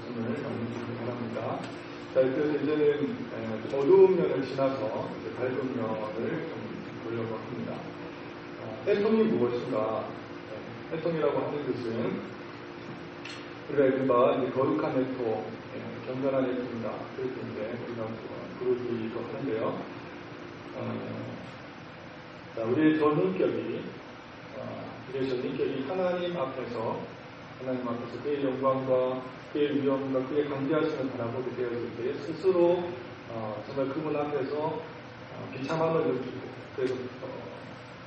말씀을 나누시기 바랍니다. 자, 이제는 어두운 면을 지나서 밝은 면을 좀 보려고 합니다. 애통이 무엇인가? 애통이라고 하는 것은 우리가 이른바 거룩한 애통, 경건한 애통이다. 그렇게 우리가 부르기도 하는데요. 우리의 전인격이 하나님 앞에서 그의 영광과 그의 위엄과 그의 강대하심을 바라보게 되었을 때 스스로 정말 그분 앞에서 비참함을 느끼고 그래서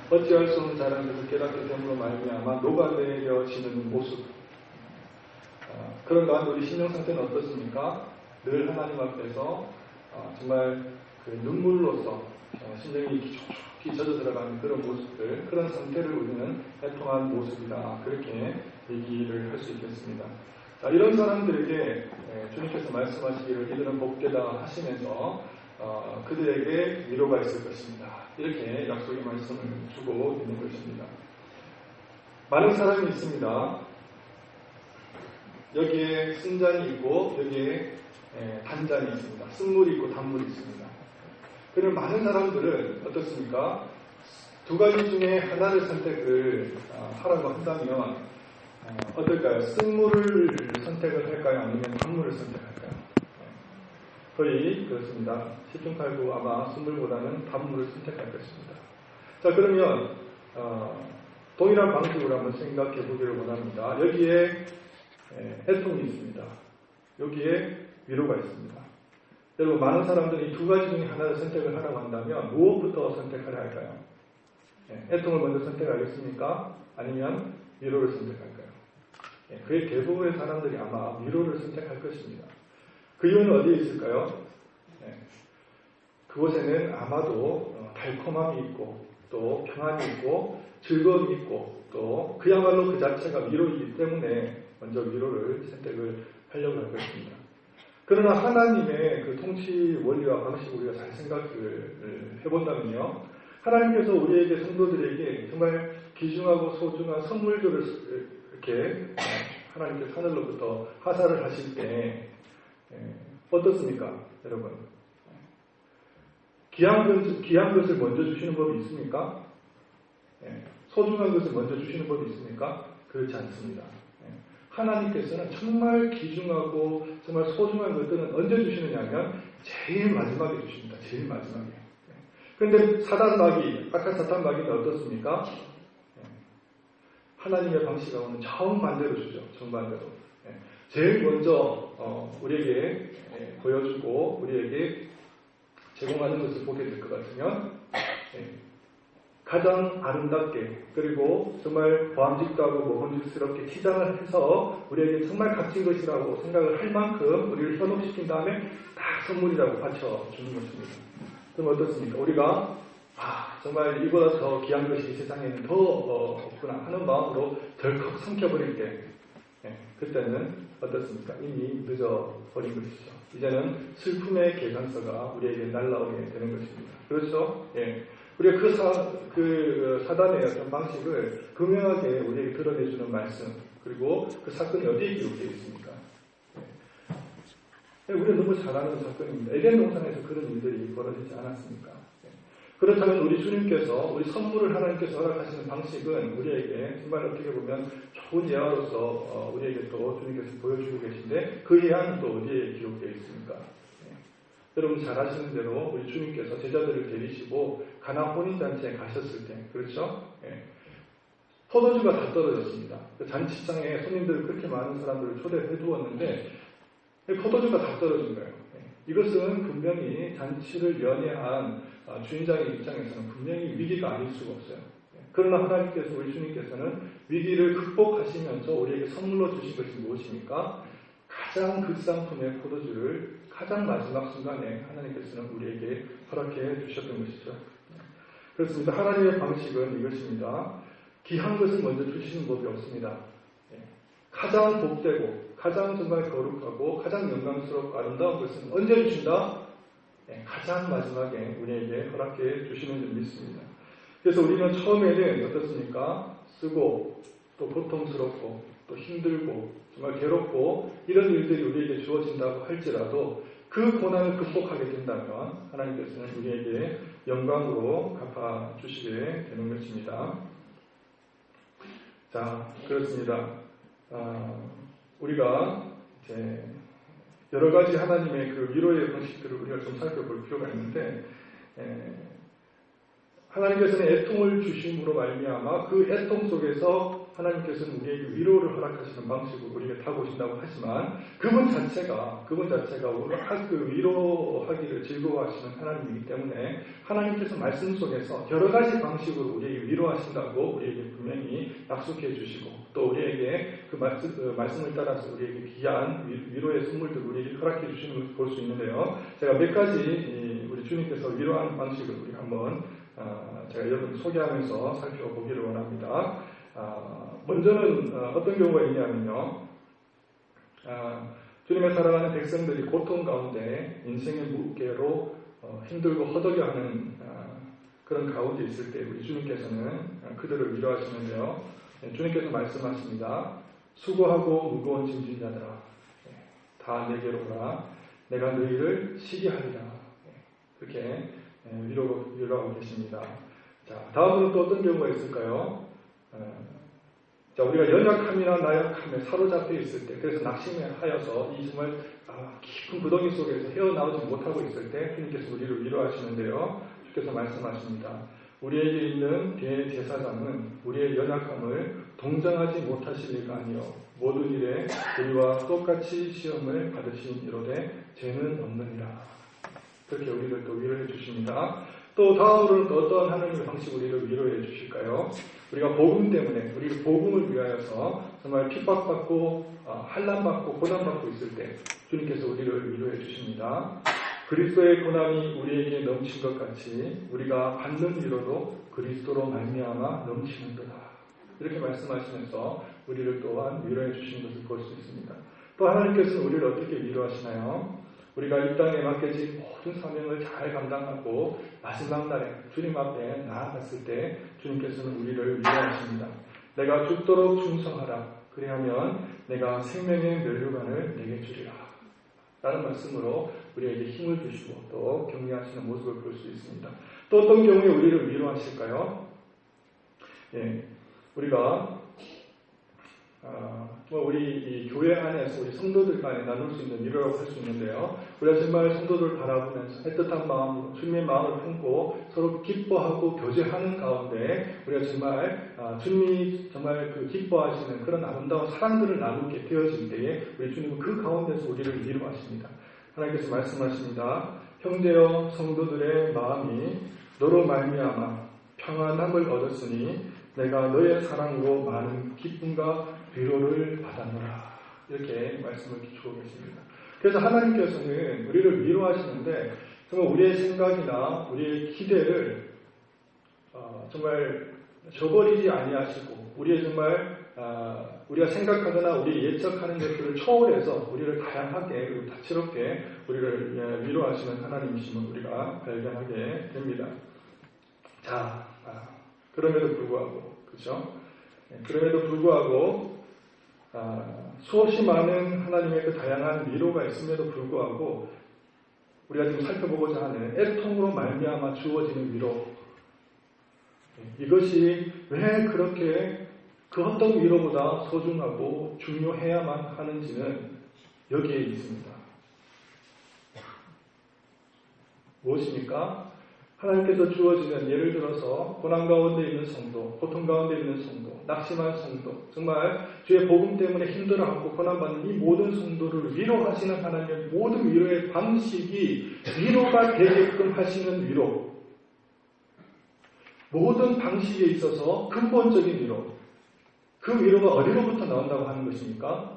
어찌할 수 없는 자라는 것을 깨닫게 됨으로 말미암아 녹아내려지는 모습. 그런 가운데 우리 심령 상태는 어떻습니까? 늘 하나님 앞에서 정말 그 눈물로서 심령이 깊이 젖어 들어가는 그런 모습들, 그런 상태를 우리는 애통한 모습이다. 그렇게 얘기를 할 수 있겠습니다. 자, 이런 사람들에게 주님께서 말씀하시기를 이들은 복되다 하시면서 그들에게 위로가 있을 것입니다. 이렇게 약속의 말씀을 주고 있는 것입니다. 많은 사람이 있습니다. 여기에 쓴잔이 있고 여기에 단잔이 있습니다. 쓴물이 있고 단물이 있습니다. 그럼 많은 사람들은 어떻습니까? 두 가지 중에 하나를 선택을 하라고 한다면 어떨까요? 쓴물을 선택을 할까요? 아니면 단물을 선택할까요? 거의 그렇습니다. 10중 8구 아마 쓴물보다는 단물을 선택할 것입니다. 자, 그러면 동일한 방식으로 한번 생각해 보기를 원합니다. 여기에 애통이 있습니다. 여기에 위로가 있습니다. 여러분, 많은 사람들이 두 가지 중에 하나를 선택을 하라고 한다면 무엇부터 선택하려 할까요? 애통을 먼저 선택하겠습니까? 아니면 위로를 선택할까요? 그의 대부분의 사람들이 아마 위로를 선택할 것입니다. 그 이유는 어디에 있을까요? 그곳에는 아마도 달콤함이 있고 또 평안이 있고 즐거움이 있고 또 그야말로 그 자체가 위로이기 때문에 먼저 위로를 선택을 하려고 할 것입니다. 그러나 하나님의 그 통치 원리와 방식을 우리가 잘 생각을 해본다면요. 하나님께서 우리에게 성도들에게 정말 귀중하고 소중한 선물들을 이렇게 하나님께서 하늘로부터 하사를 하실 때 어떻습니까? 여러분. 귀한 것을 먼저 주시는 법이 있습니까? 소중한 것을 먼저 주시는 법이 있습니까? 그렇지 않습니다. 하나님께서는 정말 귀중하고 정말 소중한 것들은 언제 주시느냐 하면 제일 마지막에 주십니다. 제일 마지막에. 그런데 사탄 마귀는 어떻습니까? 하나님의 방식하고는 정반대로 주죠. 정반대로. 제일 먼저 우리에게 보여주고 우리에게 제공하는 것을 보게 될 것 같으면 가장 아름답게 그리고 정말 보암직도하고 먹음직스럽게 치장을 해서 우리에게 정말 값진 것이라고 생각을 할 만큼 우리를 현혹시킨 다음에 딱 선물이라고 바쳐주는 것입니다. 그럼 어떻습니까? 우리가 정말 이보다 더 귀한 것이 이 세상에는 더 없구나 하는 마음으로 덜컥 삼켜버릴 때 그때는 어떻습니까? 이미 늦어버린 것이죠. 이제는 슬픔의 계산서가 우리에게 날라오게 되는 것입니다. 그렇죠? 우리가 그 사단의 어떤 방식을 극명하게 우리에게 드러내주는 말씀, 그리고 그 사건이 어디에 기록되어 있습니까? 우리가 너무 잘 아는 사건입니다. 에덴 동산에서 그런 일들이 벌어지지 않았습니까? 그렇다면 우리 주님께서, 우리 선물을 하나님께서 허락하시는 방식은 우리에게 정말 어떻게 보면 좋은 예화로서 우리에게 또 주님께서 보여주고 계신데 그 예화는 또 어디에 기록되어 있습니까? 여러분 잘 아시는 대로 우리 주님께서 제자들을 데리시고 가나 혼인잔치에 가셨을 때, 그렇죠? 포도주가 다 떨어졌습니다. 그 잔치장에 손님들 그렇게 많은 사람들을 초대해 두었는데 포도주가 다 떨어진 거예요. 이것은 분명히 잔치를 연회한 주인장의 입장에서는 분명히 위기가 아닐 수가 없어요. 그러나 하나님께서, 우리 주님께서는 위기를 극복하시면서 우리에게 선물로 주신 것이 무엇입니까? 가장 극상품의 포도주를 가장 마지막 순간에 하나님께서는 우리에게 허락해 주셨던 것이죠. 그렇습니다. 하나님의 방식은 이것입니다. 귀한 것을 먼저 주시는 법이 없습니다. 가장 복되고 가장 정말 거룩하고 가장 영광스럽고 아름다운 것은 언제 주신다? 가장 마지막에 우리에게 허락해 주시는 줄 믿습니다. 그래서 우리는 처음에는 어떻습니까? 쓰고 또 고통스럽고 또 힘들고 정말 괴롭고 이런 일들이 우리에게 주어진다고 할지라도 그 고난을 극복하게 된다면 하나님께서는 우리에게 영광으로 갚아주시게 되는 것입니다. 자, 그렇습니다. 우리가 이제 여러 가지 하나님의 그 위로의 방식들을 우리가 좀 살펴볼 필요가 있는데, 하나님께서는 애통을 주심으로 말미암아 그 애통 속에서 하나님께서는 우리에게 위로를 허락하시는 방식으로 우리에게 다가오신다고 하지만 그분 자체가 오늘 그 위로하기를 즐거워하시는 하나님이기 때문에 하나님께서 말씀 속에서 여러 가지 방식으로 우리에게 위로하신다고 우리에게 분명히 약속해 주시고 또 우리에게 그 말씀을 따라서 우리에게 귀한 위로의 선물들을 우리에게 허락해 주시는 것을 볼 수 있는데요. 제가 몇 가지 우리 주님께서 위로하는 방식을 우리 한번 제가 여러분 소개하면서 살펴보기를 원합니다. 먼저는 어떤 경우가 있냐면요. 주님의 사랑하는 백성들이 고통 가운데 인생의 무게로 힘들고 허덕여하는 그런 가운데 있을 때 우리 주님께서는 그들을 위로하시는데요. 주님께서 말씀하십니다. 수고하고 무거운 짐진 자들아 다 내게로 오라. 내가 너희를 쉬게 하리라. 그렇게 위로하고 계십니다. 자, 다음으로 또 어떤 경우가 있을까요? 자, 우리가 연약함이나 나약함에 사로잡혀 있을 때, 그래서 낙심하여서 이 정말 깊은 구덩이 속에서 헤어나오지 못하고 있을 때 주님께서 우리를 위로하시는데요. 주께서 말씀하십니다. 우리에게 있는 대제사장은 우리의 연약함을 동정하지 못하실 리가 아니요 모든 일에 우리와 똑같이 시험을 받으신 이로되 죄는 없느니라. 그렇게 우리를 또 위로해 주십니다. 또 다음으로는 또 어떤 하나님의 방식으로 우리를 위로해 주실까요? 우리가 복음 때문에 우리를 복음을 위하여서 정말 핍박받고 환난받고 고난받고 있을 때 주님께서 우리를 위로해 주십니다. 그리스도의 고난이 우리에게 넘친 것 같이 우리가 받는 위로도 그리스도로 말미암아 넘치는도다. 이렇게 말씀하시면서 우리를 또한 위로해 주신 것을 볼 수 있습니다. 또 하나님께서는 우리를 어떻게 위로하시나요? 우리가 이 땅에 맡겨진 모든 사명을 잘 감당하고 마지막 날에 주님 앞에 나아갔을 때 주님께서는 우리를 위로하십니다. 내가 죽도록 충성하라. 그리하면 내가 생명의 면류관을 내게 주리라. 라는 말씀으로 우리에게 힘을 주시고 또 격려하시는 모습을 볼 수 있습니다. 또 어떤 경우에 우리를 위로하실까요? 우리가 우리 이 교회 안에서 우리 성도들 간에 나눌 수 있는 위로라고 할 수 있는데요. 우리가 정말 성도들을 바라보면서 애틋한 마음으로 주님의 마음을 품고 서로 기뻐하고 교제하는 가운데 우리가 정말 주님이 정말 그 기뻐하시는 그런 아름다운 사랑들을 나누게 되어질 때에 우리 주님은 그 가운데서 우리를 위로하십니다. 하나님께서 말씀하십니다. 형제여 성도들의 마음이 너로 말미암아 평안함을 얻었으니 내가 너의 사랑으로 많은 기쁨과 위로를 받았노라. 이렇게 말씀을 주고 계십니다. 그래서 하나님께서는 우리를 위로하시는데 정말 우리의 생각이나 우리의 기대를 정말 저버리지 아니하시고 우리의 정말 우리가 생각하거나 우리 예측하는 것들을 초월해서 우리를 다양하게 그리고 다채롭게 우리를 위로하시는 하나님이심을 우리가 발견하게 됩니다. 자, 그럼에도 불구하고 그렇죠? 그럼에도 불구하고 수없이 많은 하나님의 그 다양한 위로가 있음에도 불구하고 우리가 지금 살펴보고자 하는 애통으로 말미암아 주어지는 위로, 이것이 왜 그렇게 그 어떤 위로보다 소중하고 중요해야만 하는지는 여기에 있습니다. 무엇입니까? 하나님께서 주어지는 예를 들어서 고난 가운데 있는 성도, 고통 가운데 있는 성도, 낙심한 성도, 정말 주의 복음 때문에 힘들어하고 고난받는 이 모든 성도를 위로하시는 하나님의 모든 위로의 방식이 위로가 되게끔 하시는 위로, 모든 방식에 있어서 근본적인 위로, 그 위로가 어디로부터 나온다고 하는 것입니까?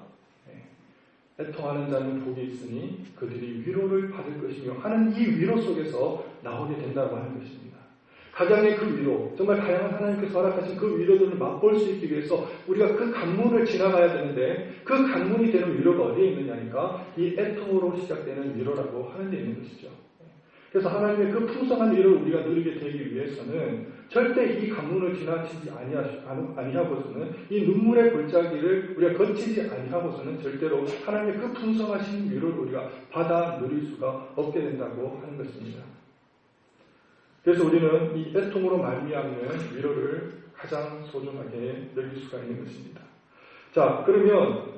애통하는 자는 복이 있으니 그들이 위로를 받을 것이며 하는 이 위로 속에서 나오게 된다고 하는 것입니다. 가장의 그 위로, 정말 다양한 하나님께서 허락하신 그 위로들을 맛볼 수 있기 위해서 우리가 그 관문을 지나가야 되는데 그 관문이 되는 위로가 어디에 있느냐니까 이 애통으로 시작되는 위로라고 하는 데 있는 것이죠. 그래서 하나님의 그 풍성한 일을 우리가 누리게 되기 위해서는 절대 이 강문을 지나치지 아니하고서는 이 눈물의 골짜기를 우리가 거치지 아니하고서는 절대로 하나님의 그 풍성하신 위로를 우리가 받아 누릴 수가 없게 된다고 하는 것입니다. 그래서 우리는 이 애통으로 말미암는 위로를 가장 소중하게 여길 수가 있는 것입니다. 자, 그러면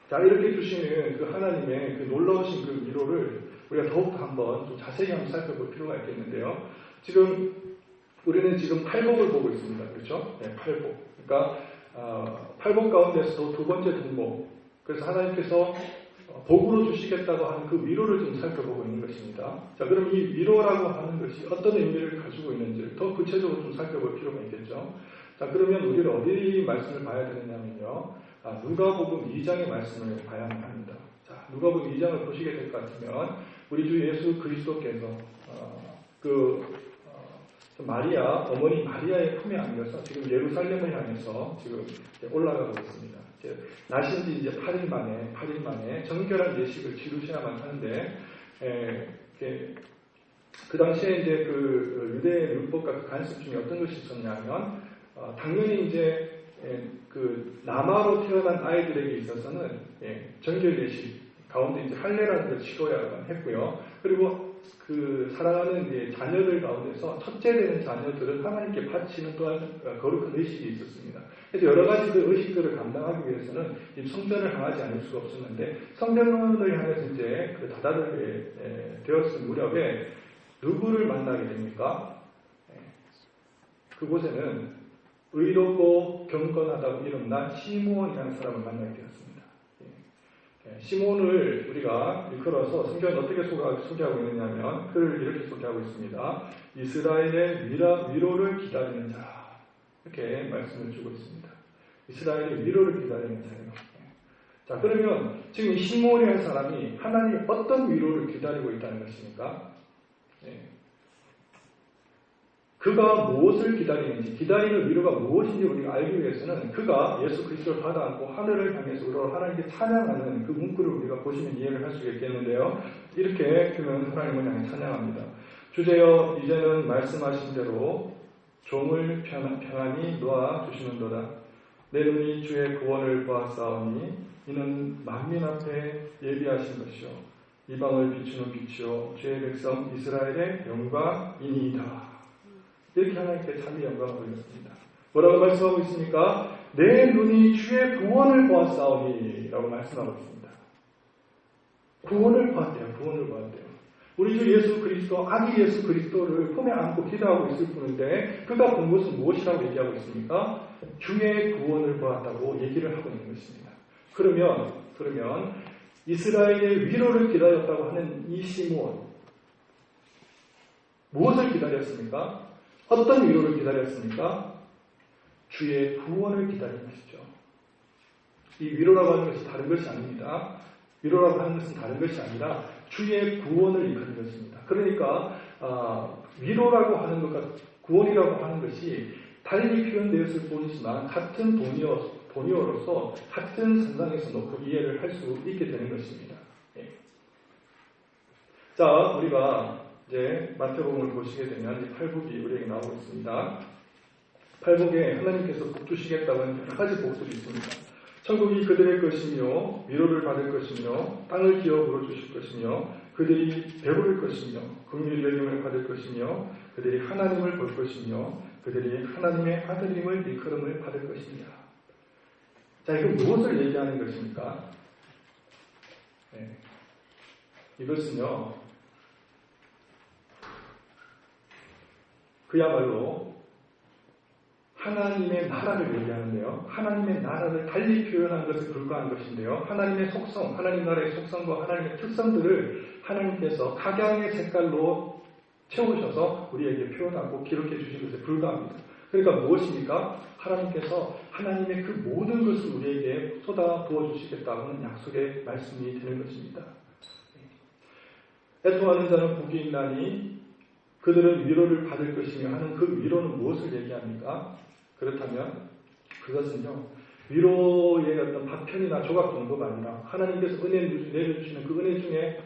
이렇게 주시는 그 하나님의 그 놀라우신 그 위로를 우리가 더욱 한번 좀 자세히 한번 살펴볼 필요가 있겠는데요. 우리는 지금 팔복을 보고 있습니다. 그렇죠? 네, 팔복. 그러니까 팔복 가운데서도 두 번째 등복. 그래서 하나님께서 복으로 주시겠다고 하는 그 위로를 좀 살펴보고 있는 것입니다. 자, 그럼 이 위로라고 하는 것이 어떤 의미를 가지고 있는지 더 구체적으로 좀 살펴볼 필요가 있겠죠. 자, 그러면 우리는 어디 말씀을 봐야 되느냐면요. 누가복음 2장의 말씀을 봐야 합니다. 자, 누가복음 2장을 보시게 될 것 같으면 우리 주 예수 그리스도께서 마리아, 어머니 마리아의 품에 안겨서 지금 예루살렘을 향해서 지금 올라가고 있습니다. 나신 지 이제 8일 만에 정결한 예식을 치르셔야만 하는데, 그 당시에 이제 그 유대의 율법과 그 간습 중에 어떤 것이 있었냐면, 당연히 이제 그 남아로 태어난 아이들에게 있어서는 정결 예식 가운데 이제 할례라는 걸 치러야만 했고요. 그리고 그 사랑하는 이제 자녀들 가운데서 첫째 되는 자녀들은 하나님께 바치는 또한 거룩한 의식이 있었습니다. 그래서 여러 가지 그 의식들을 감당하기 위해서는 이 성전을 향하지 않을 수가 없었는데, 성전을 향해서 이제 그 다다르게 되었을 무렵에 누구를 만나게 됩니까? 그곳에는 의롭고 경건하다고 이름난 시므온이라는 사람을 만나게 되었습니다. 시몬을 우리가 일컬어서 성경은 어떻게 소개하고 있느냐면 그를 이렇게 소개하고 있습니다. 이스라엘의 위로를 기다리는 자, 이렇게 말씀을 주고 있습니다. 이스라엘의 위로를 기다리는 자예요. 자, 그러면 지금 시몬이라는 사람이 하나님 어떤 위로를 기다리고 있다는 것입니까? 그가 무엇을 기다리는지, 기다리는 위로가 무엇인지 우리가 알기 위해서는 그가 예수 그리스도를 받아안고 하늘을 향해서 하나님께 찬양하는 그 문구를 우리가 보시면 이해를 할 수 있겠는데요. 이렇게 그는 하나님을 향해 찬양합니다. 주제여, 이제는 말씀하신 대로 종을 평안히 놓아 주시는도다. 내 눈이 주의 구원을 보았사오니 이는 만민 앞에 예비하신 것이요 이방을 비추는 빛이요 주의 백성 이스라엘의 영광이니이다. 이렇게 하나님께 참이 영광을 올렸습니다. 뭐라고 말씀하고 있습니까? 내 눈이 주의 구원을 보았사오니 라고 말씀하고 있습니다. 구원을 보았대요. 우리 주 예수 그리스도, 아기 예수 그리스도를 품에 안고 기도하고 있을 뿐인데 그가 본 것은 무엇이라고 얘기하고 있습니까? 주의 구원을 보았다고 얘기를 하고 있는 것입니다. 그러면 이스라엘의 위로를 기다렸다고 하는 이 시므온, 무엇을 기다렸습니까? 어떤 위로를 기다렸습니까? 주의 구원을 기다린 것이죠. 이 위로라고 하는 것이 다른 것이 아닙니다. 위로라고 하는 것은 다른 것이 아니라 주의 구원을 일컫는 것입니다. 그러니까 위로라고 하는 것과 구원이라고 하는 것이 달리 표현되었을 뿐이지만 같은 동의어로서 같은 선상에서 놓고 이해를 할 수 있게 되는 것입니다. 자, 우리가 이제 마태복음을 보시게 되면 이 팔복이 우리에게 나오고 있습니다. 팔복에 하나님께서 복 주시겠다고 하는 여러 가지 복들이 있습니다. 천국이 그들의 것이며 위로를 받을 것이며 땅을 기업으로 주실 것이며 그들이 배부를 것이며 긍휼 여김을 받을 것이며 그들이 하나님을 볼 것이며 그들이 하나님의 아들임을 일컬음을 받을 것입니다. 자, 이건 무엇을 얘기하는 것입니까? 이것은요, 그야말로 하나님의 나라를 얘기하는데요. 하나님의 나라를 달리 표현한 것에 불과한 것인데요. 하나님의 속성, 하나님 나라의 속성과 하나님의 특성들을 하나님께서 각양의 색깔로 채우셔서 우리에게 표현하고 기록해 주신 것에 불과합니다. 그러니까 무엇입니까? 하나님께서 하나님의 그 모든 것을 우리에게 쏟아 부어주시겠다는 약속의 말씀이 되는 것입니다. 애통하는 자는 복이 있나니 그들은 위로를 받을 것이며 하는 그 위로는 무엇을 얘기합니까? 그렇다면 그것은요, 위로의 어떤 파편이나 조각 정도가 아니라 하나님께서 은혜 내려주시는 그 은혜 중에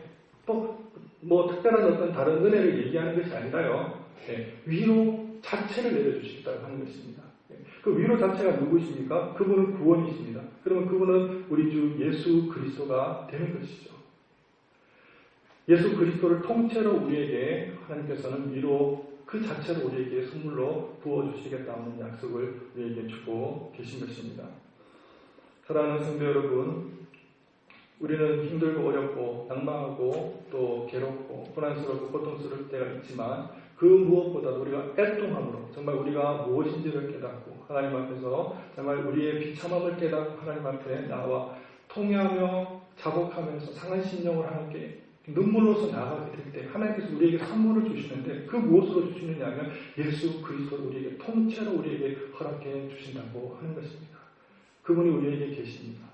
또 뭐 특별한 어떤 다른 은혜를 얘기하는 것이 아니라요. 위로 자체를 내려주시겠다고 하는 것입니다. 그 위로 자체가 누구십니까? 그분은 구원이십니다. 그러면 그분은 우리 주 예수 그리스도가 되는 것이죠. 예수 그리스도를 통째로 우리에게 하나님께서는 위로 그 자체로 우리에게 선물로 부어주시겠다는 약속을 우리에게 주고 계신 것입니다. 사랑하는 성도 여러분, 우리는 힘들고 어렵고 낭망하고 또 괴롭고 고난스럽고 고통스러울 때가 있지만 그 무엇보다도 우리가 애통함으로 정말 우리가 무엇인지를 깨닫고 하나님 앞에서 정말 우리의 비참함을 깨닫고 하나님 앞에 나와 통회하며 자복하면서 상한 심령을 함께 눈물로서 나아가게 될 때 하나님께서 우리에게 선물을 주시는데 그 무엇으로 주시느냐 하면 예수 그리스도를 우리에게 통째로 우리에게 허락해 주신다고 하는 것입니다. 그분이 우리에게 계십니다.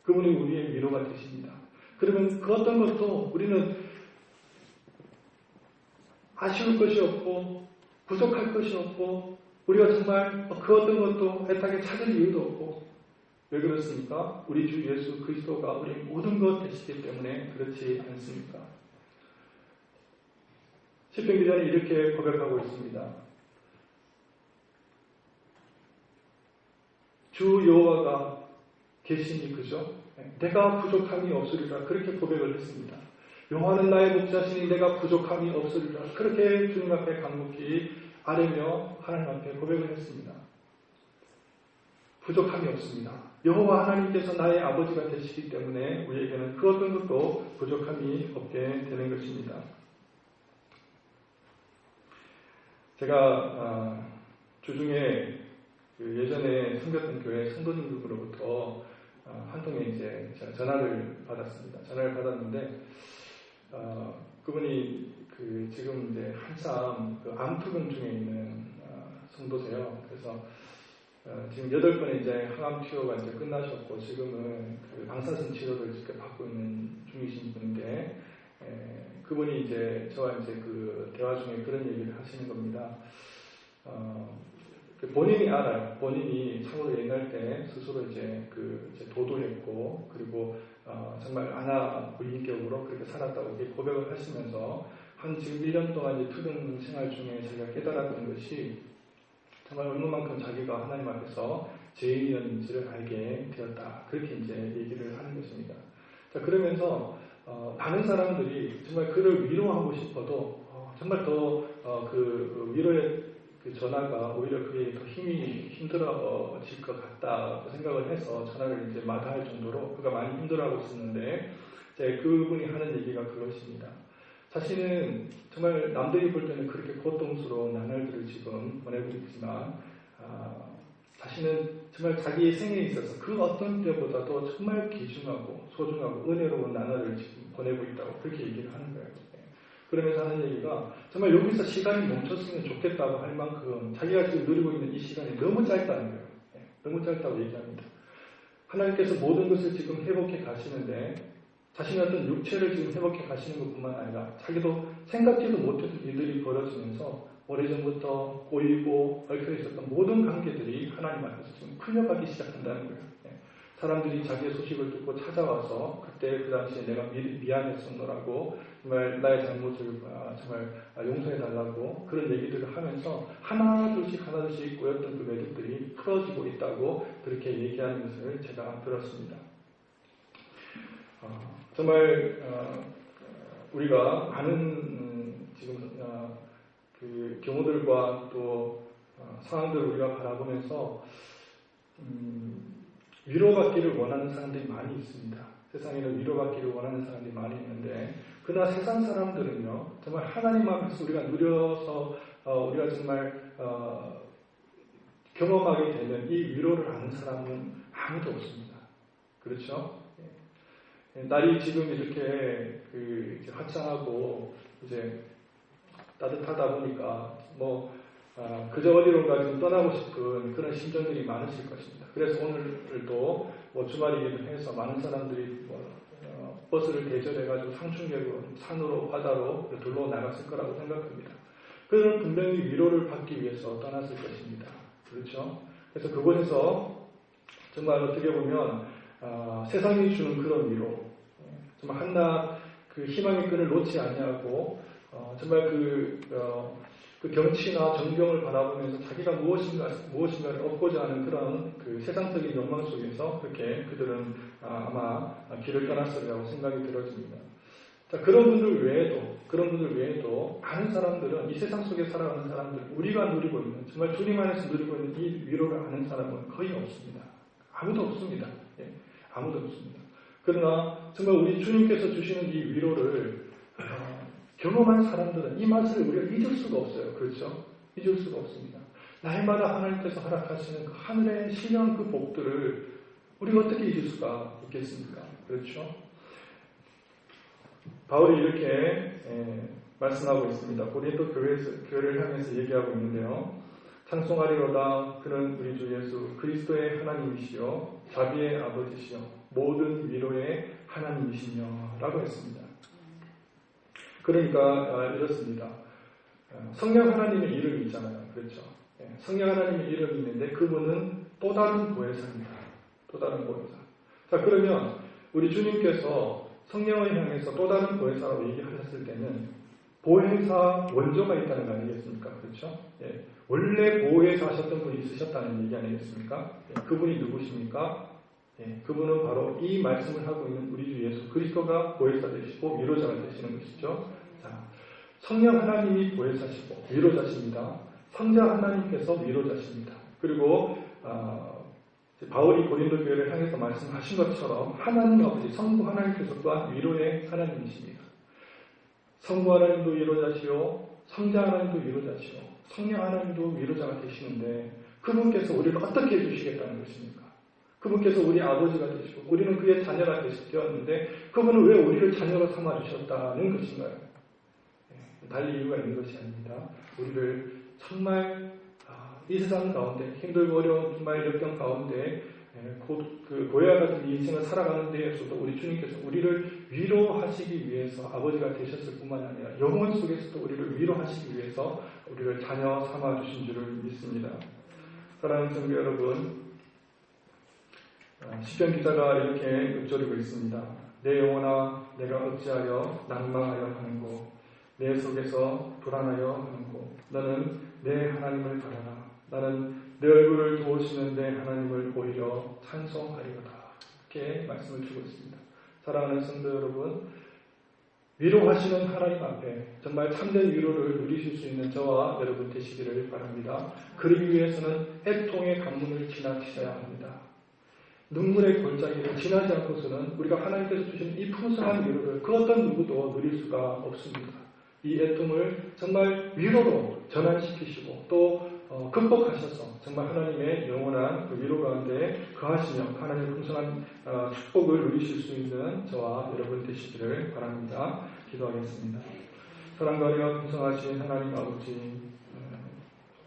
그분이 우리의 위로가 되십니다. 그러면 그 어떤 것도 우리는 아쉬울 것이 없고 부족할 것이 없고 우리가 정말 그 어떤 것도 애타게 찾을 이유도 없고 왜 그렇습니까? 우리 주 예수 그리스도가 우리 모든 것 되시기 때문에 그렇지 않습니까? 시편 기자는 이렇게 고백하고 있습니다. 주 여호와가 계시니 그죠? 내가 부족함이 없으리라 그렇게 고백을 했습니다. 여호와는 나의 목자시니 내가 부족함이 없으리라 그렇게 주님 앞에 간곡히 아뢰며 하나님 앞에 고백을 했습니다. 부족함이 없습니다. 여호와 하나님께서 나의 아버지가 되시기 때문에 우리에게는 그 어떤 것도 부족함이 없게 되는 것입니다. 제가 주중에 예전에 섬겼던 교회 성도님들로부터 한 통의 이제 제가 전화를 받았습니다. 전화를 받았는데 그분이 지금 이제 한참 암투병 중에 있는 성도세요. 그래서 지금 8번의 이제 항암 치료가 이제 끝나셨고 지금은 방사선 치료를 직접 받고 있는 중이신 분인데 그분이 이제 저와 이제 그 대화 중에 그런 얘기를 하시는 겁니다. 본인이 알아요. 본인이 참으로 옛날 때 스스로 이제 이제 도도했고 그리고 정말 아나무인격으로 그렇게 살았다고 고백을 하시면서 한 지금 1년 동안 이제 투병 생활 중에 자기가 깨달았던 것이 정말 얼마만큼 자기가 하나님 앞에서 죄인이었는지를 알게 되었다. 그렇게 이제 얘기를 하는 것입니다. 자, 그러면서 많은 사람들이 정말 그를 위로하고 싶어도 정말 더 그 위로의 그 전화가 오히려 그게 더 힘들어질 것 같다고 생각을 해서 전화를 이제 마다할 정도로 그가 많이 힘들어하고 있었는데 이제 그분이 하는 얘기가 그것입니다. 자신은 정말 남들이 볼 때는 그렇게 고통스러운 나날들을 지금 보내고 있지만 자신은 정말 자기의 생에 있어서 그 어떤 때보다도 정말 귀중하고 소중하고 은혜로운 나날을 지금 보내고 있다고 그렇게 얘기를 하는 거예요. 그러면서 하는 얘기가 정말 여기서 시간이 멈췄으면 좋겠다고 할 만큼 자기가 지금 누리고 있는 이 시간이 너무 짧다는 거예요. 너무 짧다고 얘기합니다. 하나님께서 모든 것을 지금 회복해 가시는데 자신의 어떤 육체를 지금 회복해 가시는 것뿐만 아니라 자기도 생각지도 못했던 일들이 벌어지면서 오래전부터 꼬이고 얽혀 있었던 모든 관계들이 하나님 앞에서 지금 풀려가기 시작한다는 거예요. 사람들이 자기의 소식을 듣고 찾아와서 그때 그 당시에 내가 미안했었노라고 정말 나의 잘못을 정말 용서해달라고 그런 얘기들을 하면서 하나둘씩 꼬였던 그 매듭들이 풀어지고 있다고 그렇게 얘기하는 것을 제가 들었습니다. 정말 우리가 많은 지금 그 경우들과 또 상황들을 우리가 바라보면서 위로받기를 원하는 사람들이 많이 있습니다. 세상에는 위로받기를 원하는 사람들이 많이 있는데 그러나 세상 사람들은요 정말 하나님 앞에서 우리가 누려서 우리가 정말 경험하게 되는 이 위로를 아는 사람은 아무도 없습니다. 그렇죠? 날이 지금 이렇게 이제 화창하고 이제 따뜻하다 보니까 그저 어디론가 좀 떠나고 싶은 그런 심정들이 많으실 것입니다. 그래서 오늘도 주말이기도 해서 많은 사람들이 버스를 대절해가지고 상충객으로 산으로 바다로 돌로 나갔을 거라고 생각합니다. 그들은 분명히 위로를 받기 위해서 떠났을 것입니다. 그렇죠? 그래서 그곳에서 정말 어떻게 보면 세상이 주는 그런 위로, 정말 한낱 그 희망의 끈을 놓지 아니하고 정말 그 경치나 전경을 바라보면서 자기가 무엇인가를 얻고자 하는 그런 그 세상적인 욕망 속에서 그렇게 그들은 아마 길을 떠났으리라고 생각이 들어집니다. 자, 그런 분들 외에도 많은 사람들은 이 세상 속에 살아가는 사람들, 우리가 누리고 있는, 정말 주님 안에서 누리고 있는 이 위로를 아는 사람은 거의 없습니다. 아무도 없습니다. 예, 아무도 없습니다. 그러나 정말 우리 주님께서 주시는 이 위로를 경험한 사람들은 이 맛을 우리가 잊을 수가 없어요. 그렇죠? 잊을 수가 없습니다. 날마다 하나님께서 허락하시는 그 하늘의 신령한 그 복들을 우리가 어떻게 잊을 수가 있겠습니까? 그렇죠? 바울이 이렇게 말씀하고 있습니다. 고린도 교회를 향해서 얘기하고 있는데요. 찬송하리로다 그는 우리 주 예수 그리스도의 하나님이시요 자비의 아버지시요 모든 위로의 하나님이시며 라고 했습니다. 그러니까 이렇습니다. 성령 하나님의 이름이 있잖아요. 그렇죠? 성령 하나님의 이름이 있는데 그분은 또 다른 보혜사입니다. 또 다른 보혜사. 자, 그러면 우리 주님께서 성령을 향해서 또 다른 보혜사라고 얘기하셨을 때는 보혜사 원조가 있다는 거 아니겠습니까? 그렇죠? 예. 원래 보혜사 하셨던 분이 있으셨다는 얘기 아니겠습니까? 예. 그분이 누구십니까? 예. 그분은 바로 이 말씀을 하고 있는 우리 주 예수 그리스도가 보혜사 되시고 위로자가 되시는 것이죠. 자, 성령 하나님이 보혜사시고 위로자십니다. 성자 하나님께서 위로자십니다. 그리고 바울이 고린도 교회를 향해서 말씀하신 것처럼 하나님 아버지 성부 하나님께서 또한 위로의 하나님이십니다. 성부 하나님도 위로자시오, 성자 하나님도 위로자시오, 성령 하나님도 위로자가 되시는데 그분께서 우리를 어떻게 해주시겠다는 것입니까? 그분께서 우리 아버지가 되시고 우리는 그의 자녀가 되었는데 그분은 왜 우리를 자녀로 삼아주셨다는 것인가요? 달리 이유가 있는 것이 아닙니다. 우리를 정말 이 세상 가운데 힘들고 어려운 정말 역경 가운데 그 고해와 같은 인생을 살아가는 데에서도 우리 주님께서 우리를 위로하시기 위해서 아버지가 되셨을 뿐만 아니라 영혼 속에서도 우리를 위로하시기 위해서 우리를 자녀 삼아주신 줄을 믿습니다. 사랑하는 성도 여러분, 시편 기자가 이렇게 읊조리고 있습니다. 내 영혼아 내가 어찌하여 낭망하여 하는고 내 속에서 불안하여 하는고 너는 내 하나님을 바라라. 나는 내 얼굴을 도우시는 내 하나님을 오히려 찬송하리로다. 이렇게 말씀을 주고 있습니다. 사랑하는 성도 여러분, 위로하시는 하나님 앞에 정말 참된 위로를 누리실 수 있는 저와 여러분 되시기를 바랍니다. 그러기 위해서는 애통의 관문을 지나치셔야 합니다. 눈물의 골짜기를 지나지 않고서는 우리가 하나님께서 주신 이 풍성한 위로를 그 어떤 누구도 누릴 수가 없습니다. 이 애통을 정말 위로로 전환시키시고 또 극복하셔서 정말 하나님의 영원한 그 위로 가운데 거하시며 하나님의 풍성한 축복을 누리실 수 있는 저와 여러분 되시기를 바랍니다. 기도하겠습니다. 사랑과 은혜가 풍성하신 하나님 아버지,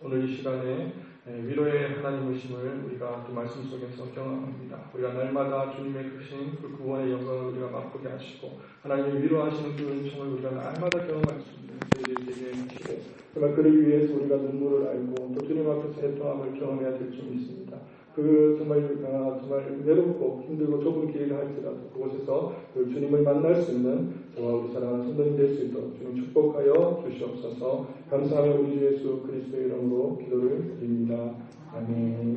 오늘 이 시간에 위로의 하나님이심을 우리가 그 말씀 속에서 경험합니다. 우리가 날마다 주님의 크신 그 구원의 영광을 우리가 맛보게 하시고 하나님의 위로하시는 그 은총을 우리가 날마다 경험할 수 있는 저희들이 되게 하시고 정말 그러기 위해서 우리가 눈물을 알고 또 주님 앞에서 애통함을 경험해야 될 줄 믿습니다. 그 정말 외롭고 힘들고 좁은 길이라 할지라도 그곳에서 그 주님을 만날 수 있는 저와 우리 사랑하는 성도님 될 수 있도록 주님 축복하여 주시옵소서. 감사하며 우리 주 예수 그리스도의 이름으로 기도를 드립니다. 아멘.